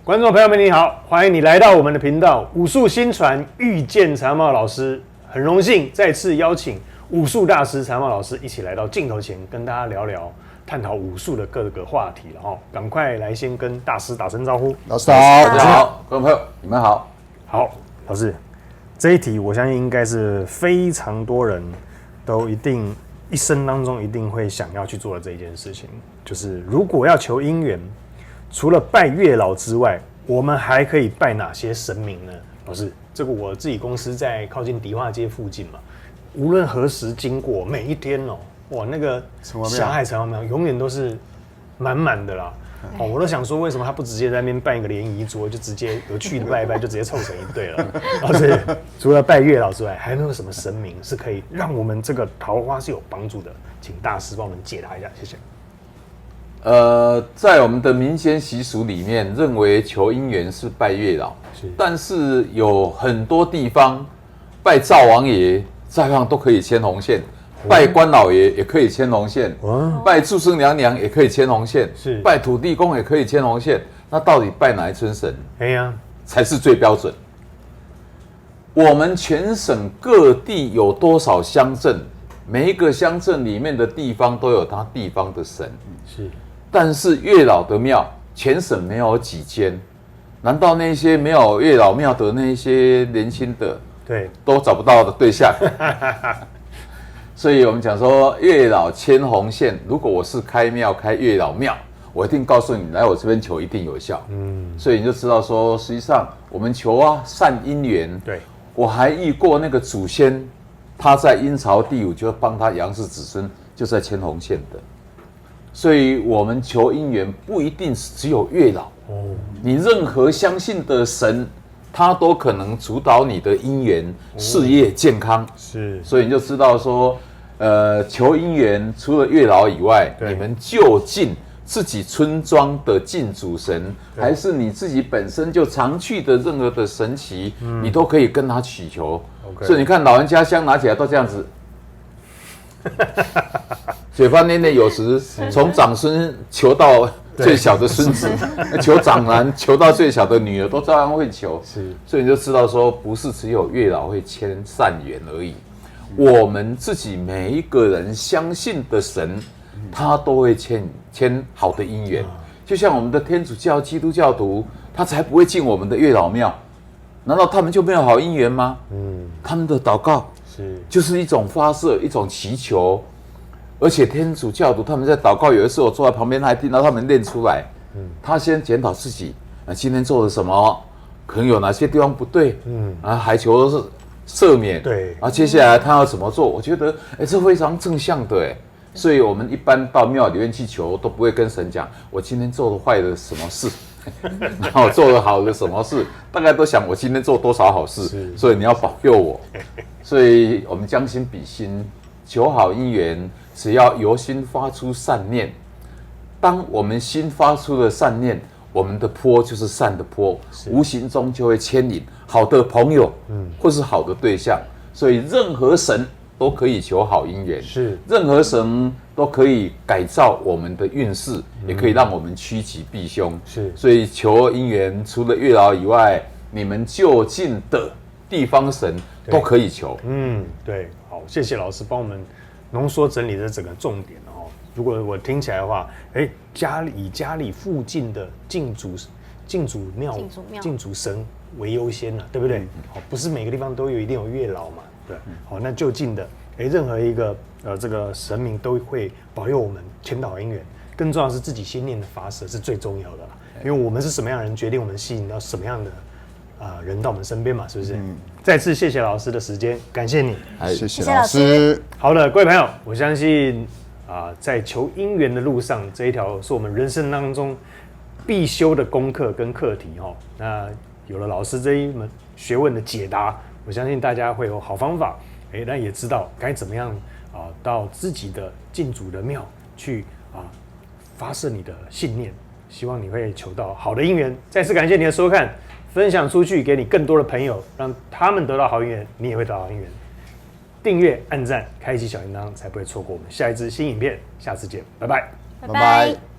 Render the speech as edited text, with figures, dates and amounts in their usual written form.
观众朋友们，你好，欢迎你来到我们的频道武术新传遇见长茂老师。很荣幸再次邀请武术大师长茂老师一起来到镜头前，跟大家聊聊探讨武术的各个话题了哈。赶快来先跟大师打声招呼。老师好，大家好，观众朋友你们好。好，老师，这一题我相信应该是非常多人都一生当中一定会想要去做的这一件事情，就是如果要求姻缘，除了拜月老之外，我们还可以拜哪些神明呢？老师，这个我自己公司在靠近迪化街附近嘛，无论何时经过，每一天哦，哇，那个霞海城隍庙永远都是满满的啦。哦，我都想说，为什么他不直接在那边办一个联谊桌，就直接有去的拜一拜，就直接凑成一对了？而且除了拜月老之外，还有没有什么神明是可以让我们这个桃花是有帮助的？请大师帮我们解答一下，谢谢。在我们的民间习俗里面，认为求姻缘是拜月老，但是有很多地方拜灶王爷、灶王都可以牵红线。拜关老爷也可以牵红线，拜祝生娘娘也可以牵红线，拜土地公也可以牵红线。那到底拜哪一尊神？才是最标准？我们全省各地有多少乡镇？每一个乡镇里面的地方都有它地方的神，但是月老的庙，全省没有几间。难道那些没有月老庙的那些年轻的，都找不到的对象？所以我们讲说月老牵红线，如果我是开庙开月老庙，我一定告诉你来我这边求一定有效。所以你就知道说，实际上我们求善姻缘。我还遇过那个祖先，他在阴曹地府就帮他杨氏子孙，就在牵红线的。所以我们求姻缘不一定只有月老，你任何相信的神，他都可能主导你的姻缘、事业、健康。所以你就知道说。求姻缘除了月老以外，你们就近自己村庄的敬主神，还是你自己本身就常去的任何的神祇，你都可以跟他祈求。所以你看老人家香拿起来都这样子，嘴巴念念，有时从长孙求到最小的孙子，求长男求到最小的女儿，都照样会求。所以你就知道说，不是只有月老会牵善缘而已。我们自己每一个人相信的神，他都会牵好的姻缘。就像我们的天主教、基督教徒，他才不会进我们的月老庙。难道他们就没有好姻缘吗？他们的祷告就是一种发射，一种祈求。而且天主教徒他们在祷告，有的时候我坐在旁边，还听到他们念出来。他先检讨自己，今天做了什么，可能有哪些地方不对，还求赦免，接下来他要怎么做？我觉得，这非常正向的，所以我们一般到庙里面去求，都不会跟神讲我今天做了坏的什么事，然后做了好的什么事，大概都想我今天做多少好事，所以你要保佑我。所以我们将心比心，求好姻缘，只要由心发出善念，当我们心发出了善念。我们的波就是善的波，无形中就会牵引好的朋友，或是好的对象。所以任何神都可以求好姻缘，任何神都可以改造我们的运势，也可以让我们趋吉避凶。所以求姻缘除了月老以外，你们就近的地方神都可以求。好，谢谢老师帮我们浓缩整理的整个重点哦。如果我听起来的话，以家里附近的敬主庙、敬主神为优先了，对不对？不是每个地方都一定有月老嘛，对。好，那就近的，任何一个这个神明都会保佑我们牵导姻缘。更重要的是自己心念的发射是最重要的啦，因为我们是什么样的人，决定我们吸引到什么样的人到我们身边嘛，是不是？再次谢谢老师的时间，感谢你，谢谢老师。好的，各位朋友，我相信。在求姻缘的路上，这一条是我们人生当中必修的功课跟课题哈。那有了老师这一门学问的解答，我相信大家会有好方法，那也知道该怎么样到自己的敬主的庙去发射你的信念，希望你会求到好的姻缘。再次感谢你的收看，分享出去给你更多的朋友，让他们得到好姻缘，你也会得到好姻缘。订阅、按赞、开启小铃铛，才不会错过我们下一支新影片。下次见，拜拜，拜拜。